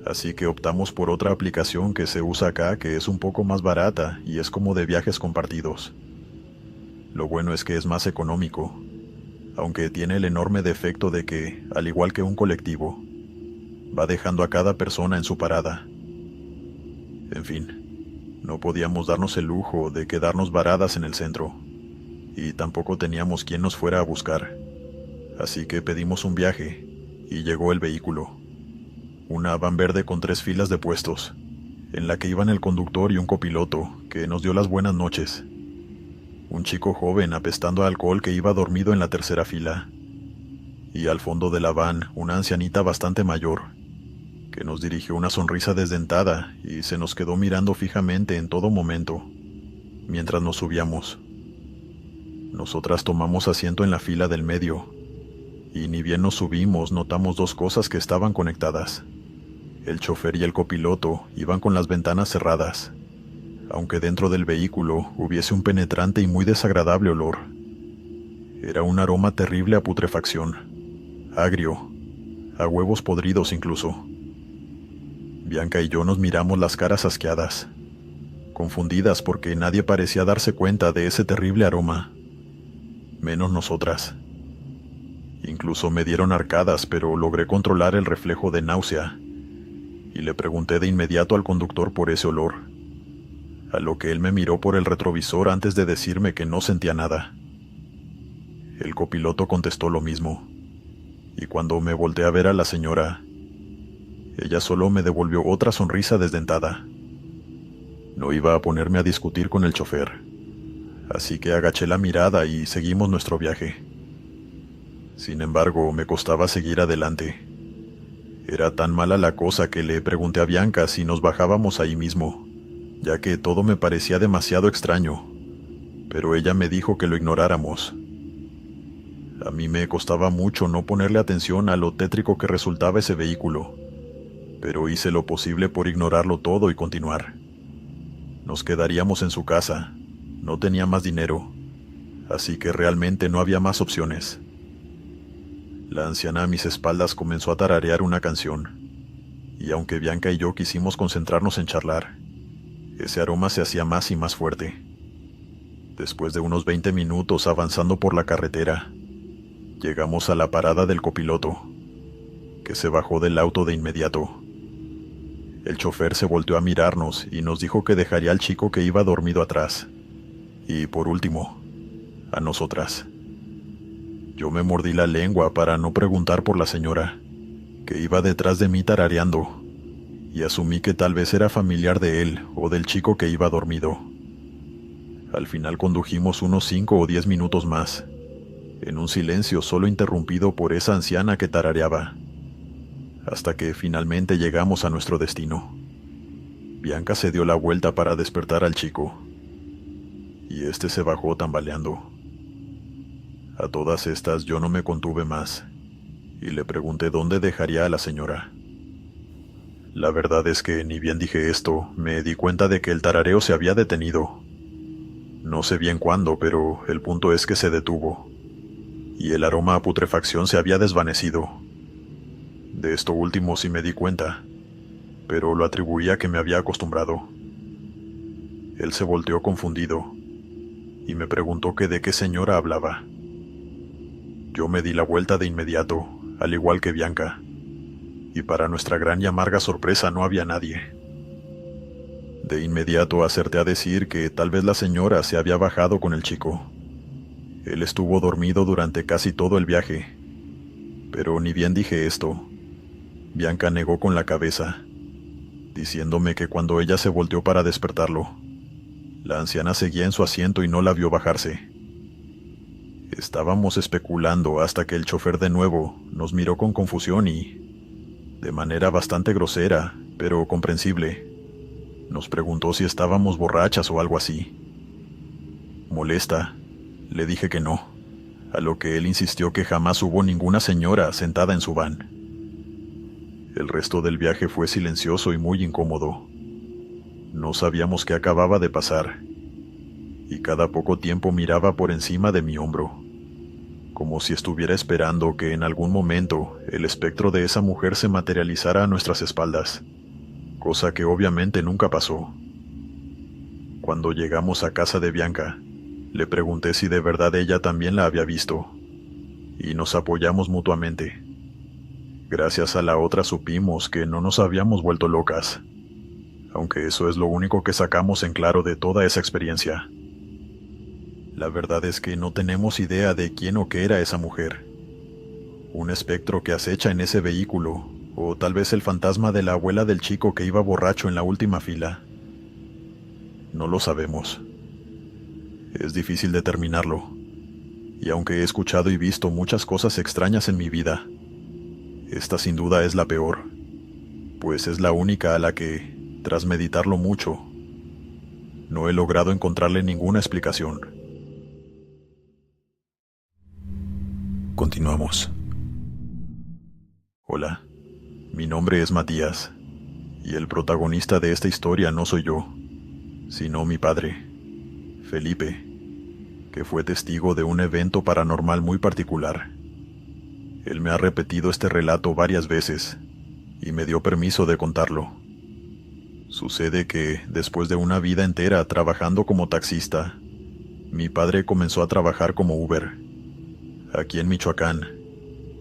así que optamos por otra aplicación que se usa acá que es un poco más barata y es como de viajes compartidos. Lo bueno es que es más económico, aunque tiene el enorme defecto de que, al igual que un colectivo, va dejando a cada persona en su parada. En fin, no podíamos darnos el lujo de quedarnos varadas en el centro, y tampoco teníamos quien nos fuera a buscar, así que pedimos un viaje, y llegó el vehículo. Una van verde con 3 filas de puestos, en la que iban el conductor y un copiloto, que nos dio las buenas noches. Un chico joven apestando a alcohol que iba dormido en la tercera fila, y al fondo de la van una ancianita bastante mayor, que nos dirigió una sonrisa desdentada y se nos quedó mirando fijamente en todo momento, mientras nos subíamos. Nosotras tomamos asiento en la fila del medio, y ni bien nos subimos notamos 2 cosas que estaban conectadas. El chofer y el copiloto iban con las ventanas cerradas, aunque dentro del vehículo hubiese un penetrante y muy desagradable olor. Era un aroma terrible a putrefacción, agrio, a huevos podridos incluso. Bianca y yo nos miramos las caras asqueadas, confundidas porque nadie parecía darse cuenta de ese terrible aroma, menos nosotras. Incluso me dieron arcadas, pero logré controlar el reflejo de náusea, y le pregunté de inmediato al conductor por ese olor, a lo que él me miró por el retrovisor antes de decirme que no sentía nada. El copiloto contestó lo mismo, y cuando me volteé a ver a la señora, ella solo me devolvió otra sonrisa desdentada. No iba a ponerme a discutir con el chofer, así que agaché la mirada y seguimos nuestro viaje. Sin embargo, me costaba seguir adelante. Era tan mala la cosa que le pregunté a Bianca si nos bajábamos ahí mismo, ya que todo me parecía demasiado extraño, pero ella me dijo que lo ignoráramos. A mí me costaba mucho no ponerle atención a lo tétrico que resultaba ese vehículo, pero hice lo posible por ignorarlo todo y continuar. Nos quedaríamos en su casa, no tenía más dinero, así que realmente no había más opciones. La anciana a mis espaldas comenzó a tararear una canción, y aunque Bianca y yo quisimos concentrarnos en charlar, ese aroma se hacía más y más fuerte. Después de unos 20 minutos avanzando por la carretera, llegamos a la parada del copiloto, que se bajó del auto de inmediato. El chofer se volteó a mirarnos y nos dijo que dejaría al chico que iba dormido atrás, y por último, a nosotras. Yo me mordí la lengua para no preguntar por la señora, que iba detrás de mí tarareando, y asumí que tal vez era familiar de él o del chico que iba dormido. Al final condujimos unos 5 o 10 minutos más, en un silencio solo interrumpido por esa anciana que tarareaba, hasta que finalmente llegamos a nuestro destino. Bianca se dio la vuelta para despertar al chico, y este se bajó tambaleando. A todas estas yo no me contuve más, y le pregunté dónde dejaría a la señora. La verdad es que ni bien dije esto, me di cuenta de que el tarareo se había detenido. No sé bien cuándo, pero el punto es que se detuvo, y el aroma a putrefacción se había desvanecido. De esto último sí me di cuenta, pero lo atribuí a que me había acostumbrado. Él se volteó confundido, y me preguntó que de qué señora hablaba. Yo me di la vuelta de inmediato, al igual que Bianca, y para nuestra gran y amarga sorpresa no había nadie. De inmediato acerté a decir que tal vez la señora se había bajado con el chico. Él estuvo dormido durante casi todo el viaje, pero ni bien dije esto, Bianca negó con la cabeza, diciéndome que cuando ella se volteó para despertarlo, la anciana seguía en su asiento y no la vio bajarse. Estábamos especulando hasta que el chofer de nuevo nos miró con confusión y, de manera bastante grosera, pero comprensible, nos preguntó si estábamos borrachas o algo así. Molesta, le dije que no, a lo que él insistió que jamás hubo ninguna señora sentada en su van. El resto del viaje fue silencioso y muy incómodo. No sabíamos qué acababa de pasar, y cada poco tiempo miraba por encima de mi hombro, como si estuviera esperando que en algún momento el espectro de esa mujer se materializara a nuestras espaldas, cosa que obviamente nunca pasó. Cuando llegamos a casa de Bianca, le pregunté si de verdad ella también la había visto, y nos apoyamos mutuamente. Gracias a la otra supimos que no nos habíamos vuelto locas, aunque eso es lo único que sacamos en claro de toda esa experiencia. La verdad es que no tenemos idea de quién o qué era esa mujer. Un espectro que acecha en ese vehículo, o tal vez el fantasma de la abuela del chico que iba borracho en la última fila. No lo sabemos. Es difícil determinarlo, y aunque he escuchado y visto muchas cosas extrañas en mi vida, esta sin duda es la peor, pues es la única a la que, tras meditarlo mucho, no he logrado encontrarle ninguna explicación. Continuamos. Hola, mi nombre es Matías, y el protagonista de esta historia no soy yo, sino mi padre, Felipe, que fue testigo de un evento paranormal muy particular. Él me ha repetido este relato varias veces, y me dio permiso de contarlo. Sucede que, después de una vida entera trabajando como taxista, mi padre comenzó a trabajar como Uber, aquí en Michoacán,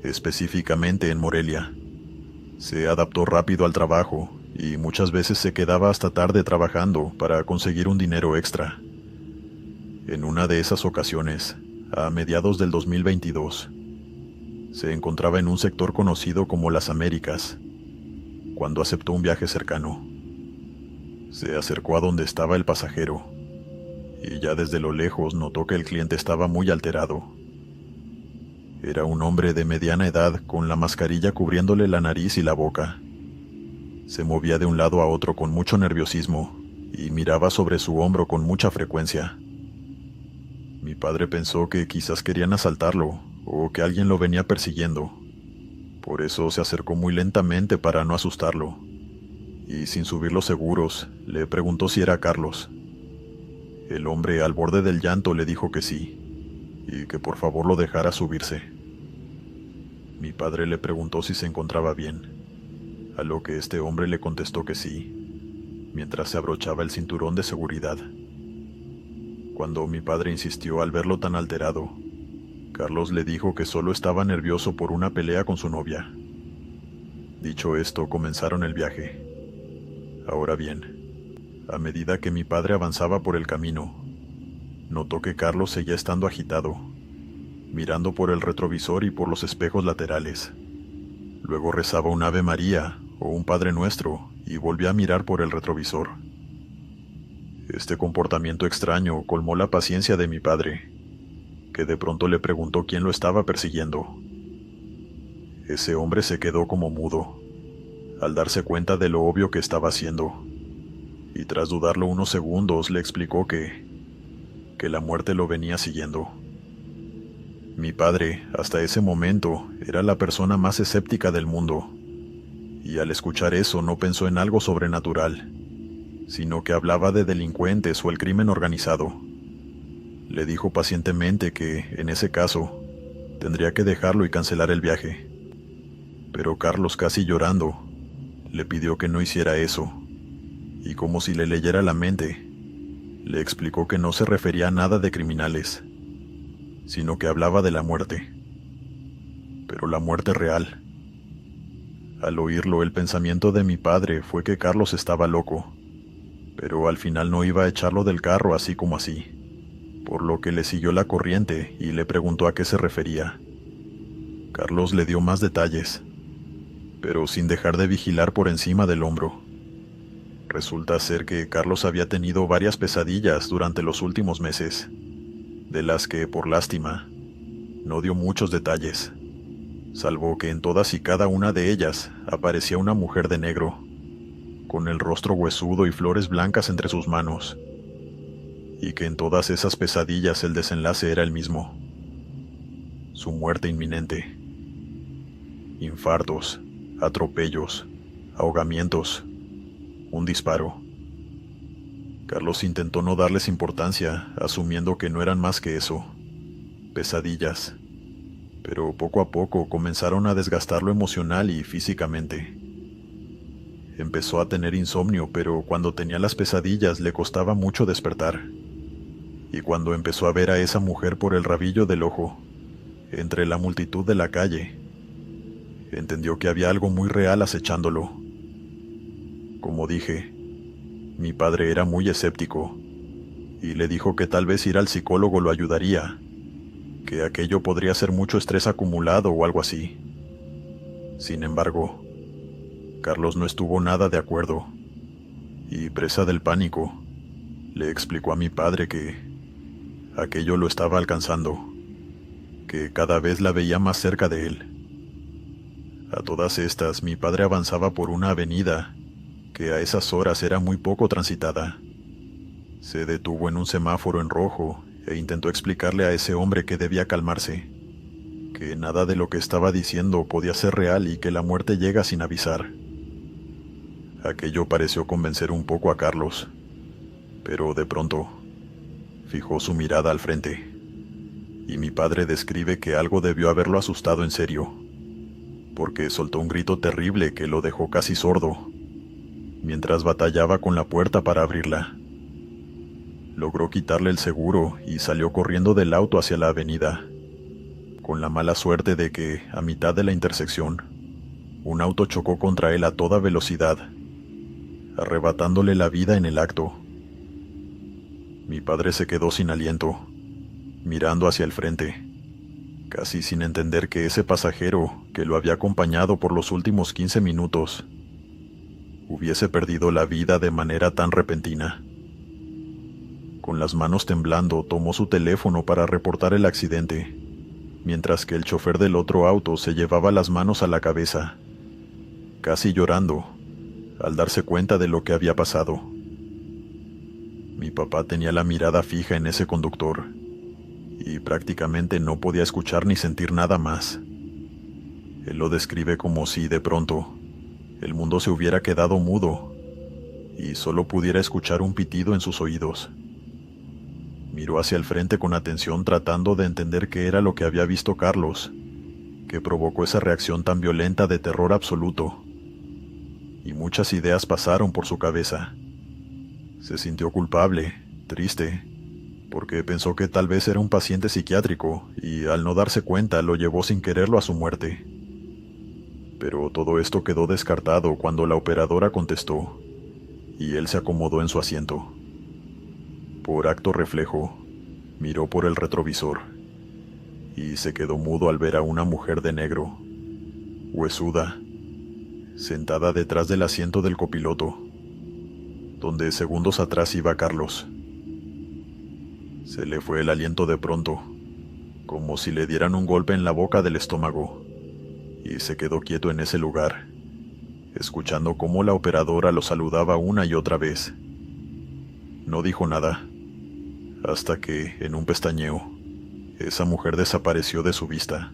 específicamente en Morelia. Se adaptó rápido al trabajo, y muchas veces se quedaba hasta tarde trabajando para conseguir un dinero extra. En una de esas ocasiones, a mediados del 2022, se encontraba en un sector conocido como Las Américas, cuando aceptó un viaje cercano. Se acercó a donde estaba el pasajero, y ya desde lo lejos notó que el cliente estaba muy alterado. Era un hombre de mediana edad con la mascarilla cubriéndole la nariz y la boca. Se movía de un lado a otro con mucho nerviosismo y miraba sobre su hombro con mucha frecuencia. Mi padre pensó que quizás querían asaltarlo o que alguien lo venía persiguiendo. Por eso se acercó muy lentamente para no asustarlo. Y sin subir los seguros, le preguntó si era Carlos. El hombre, al borde del llanto, le dijo que sí, y que por favor lo dejara subirse. Mi padre le preguntó si se encontraba bien, a lo que este hombre le contestó que sí, mientras se abrochaba el cinturón de seguridad. Cuando mi padre insistió al verlo tan alterado, Carlos le dijo que solo estaba nervioso por una pelea con su novia. Dicho esto, comenzaron el viaje. Ahora bien, a medida que mi padre avanzaba por el camino, notó que Carlos seguía estando agitado, mirando por el retrovisor y por los espejos laterales. Luego rezaba un Ave María o un Padre Nuestro y volvía a mirar por el retrovisor. Este comportamiento extraño colmó la paciencia de mi padre, que de pronto le preguntó quién lo estaba persiguiendo. Ese hombre se quedó como mudo, al darse cuenta de lo obvio que estaba haciendo, y tras dudarlo unos segundos le explicó que la muerte lo venía siguiendo. Mi padre, hasta ese momento, era la persona más escéptica del mundo, y al escuchar eso no pensó en algo sobrenatural, sino que hablaba de delincuentes o el crimen organizado. Le dijo pacientemente que, en ese caso, tendría que dejarlo y cancelar el viaje. Pero Carlos, casi llorando, le pidió que no hiciera eso, y como si le leyera la mente, le explicó que no se refería a nada de criminales, sino que hablaba de la muerte. Pero la muerte real. Al oírlo, el pensamiento de mi padre fue que Carlos estaba loco, pero al final no iba a echarlo del carro así como así, por lo que le siguió la corriente y le preguntó a qué se refería. Carlos le dio más detalles, pero sin dejar de vigilar por encima del hombro. Resulta ser que Carlos había tenido varias pesadillas durante los últimos meses, de las que, por lástima, no dio muchos detalles, salvo que en todas y cada una de ellas aparecía una mujer de negro, con el rostro huesudo y flores blancas entre sus manos, y que en todas esas pesadillas el desenlace era el mismo: su muerte inminente. Infartos, atropellos, ahogamientos, un disparo. Carlos intentó no darles importancia, asumiendo que no eran más que eso, pesadillas, pero poco a poco comenzaron a desgastarlo emocional y físicamente. Empezó a tener insomnio, pero cuando tenía las pesadillas le costaba mucho despertar. Y cuando empezó a ver a esa mujer por el rabillo del ojo, entre la multitud de la calle, entendió que había algo muy real acechándolo. Como dije, mi padre era muy escéptico, y le dijo que tal vez ir al psicólogo lo ayudaría, que aquello podría ser mucho estrés acumulado o algo así. Sin embargo, Carlos no estuvo nada de acuerdo, y presa del pánico, le explicó a mi padre que aquello lo estaba alcanzando, que cada vez la veía más cerca de él. A todas estas, mi padre avanzaba por una avenida que a esas horas era muy poco transitada. Se detuvo en un semáforo en rojo e intentó explicarle a ese hombre que debía calmarse, que nada de lo que estaba diciendo podía ser real y que la muerte llega sin avisar. Aquello pareció convencer un poco a Carlos, pero de pronto fijó su mirada al frente, y mi padre describe que algo debió haberlo asustado en serio, porque soltó un grito terrible que lo dejó casi sordo, mientras batallaba con la puerta para abrirla. Logró quitarle el seguro y salió corriendo del auto hacia la avenida, con la mala suerte de que, a mitad de la intersección, un auto chocó contra él a toda velocidad, arrebatándole la vida en el acto. Mi padre se quedó sin aliento, mirando hacia el frente, casi sin entender que ese pasajero, que lo había acompañado por los últimos 15 minutos, hubiese perdido la vida de manera tan repentina. Con las manos temblando, tomó su teléfono para reportar el accidente, mientras que el chofer del otro auto se llevaba las manos a la cabeza, casi llorando, al darse cuenta de lo que había pasado. Mi papá tenía la mirada fija en ese conductor, y prácticamente no podía escuchar ni sentir nada más. Él lo describe como si, de pronto, el mundo se hubiera quedado mudo, y solo pudiera escuchar un pitido en sus oídos. Miró hacia el frente con atención tratando de entender qué era lo que había visto Carlos, que provocó esa reacción tan violenta de terror absoluto. Y muchas ideas pasaron por su cabeza. Se sintió culpable, triste, porque pensó que tal vez era un paciente psiquiátrico y al no darse cuenta lo llevó sin quererlo a su muerte. Pero todo esto quedó descartado cuando la operadora contestó, y él se acomodó en su asiento. Por acto reflejo, miró por el retrovisor, y se quedó mudo al ver a una mujer de negro, huesuda, sentada detrás del asiento del copiloto, donde segundos atrás iba Carlos. Se le fue el aliento de pronto, como si le dieran un golpe en la boca del estómago, y se quedó quieto en ese lugar, escuchando cómo la operadora lo saludaba una y otra vez. No dijo nada, hasta que, en un pestañeo, esa mujer desapareció de su vista,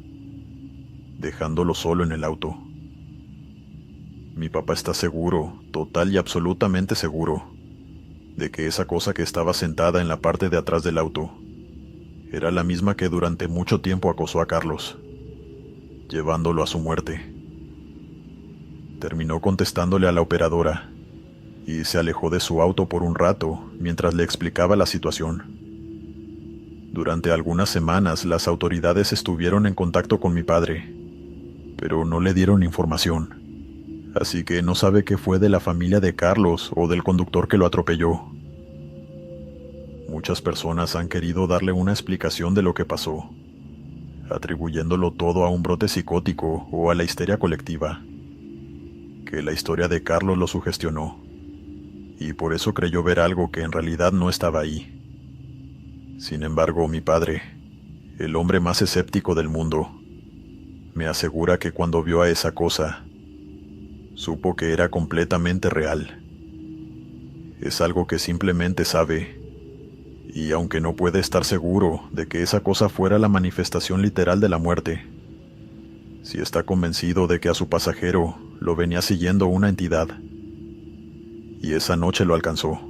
dejándolo solo en el auto. Mi papá está seguro, total y absolutamente seguro, de que esa cosa que estaba sentada en la parte de atrás del auto era la misma que durante mucho tiempo acosó a Carlos, llevándolo a su muerte. Terminó contestándole a la operadora y se alejó de su auto por un rato mientras le explicaba la situación. Durante algunas semanas las autoridades estuvieron en contacto con mi padre, pero no le dieron información, así que no sabe qué fue de la familia de Carlos o del conductor que lo atropelló. Muchas personas han querido darle una explicación de lo que pasó, atribuyéndolo todo a un brote psicótico o a la histeria colectiva, que la historia de Carlos lo sugestionó, y por eso creyó ver algo que en realidad no estaba ahí. Sin embargo, mi padre, el hombre más escéptico del mundo, me asegura que cuando vio a esa cosa, supo que era completamente real. Es algo que simplemente sabe, y aunque no puede estar seguro de que esa cosa fuera la manifestación literal de la muerte, sí está convencido de que a su pasajero lo venía siguiendo una entidad, y esa noche lo alcanzó.